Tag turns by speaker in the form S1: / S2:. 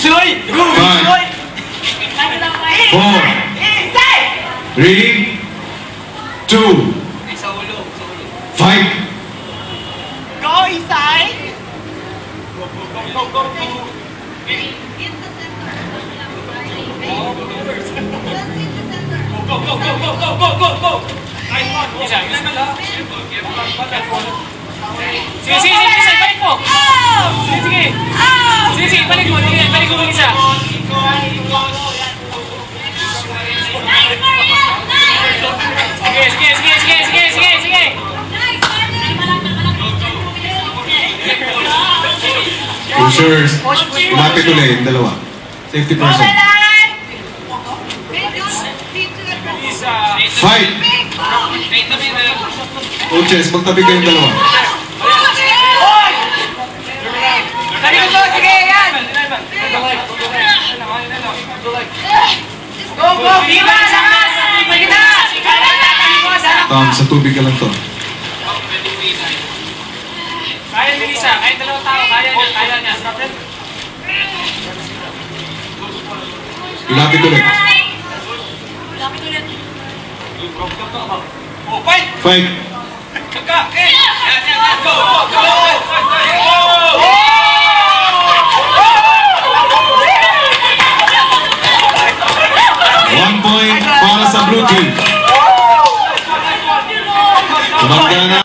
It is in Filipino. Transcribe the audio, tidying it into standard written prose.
S1: Five, 4, 3, 2, fight!
S2: Go, Isay!
S3: Sige, sige, Lisa, balik mo! Sige, sige! Sige, sige, balik mo, balik mo, Lisa! Sige, sige, sige, sige, sige, sige, sige!
S1: Pushers, lumapit ulit yung dalawa. Safety person. Fight! Coaches, magtabi kayong dalawa.
S2: Dali mo, sige, yan! Go, go! Viva! Lakas! Kita!
S1: Tom, sa tubig ka lang to.
S3: Kaya ni Lisa, kahit dalawang tao, kaya niya, kaya niya.
S1: Lumapit ulit.
S3: Fight!
S1: Fight!
S3: Go! Go! Go! Go!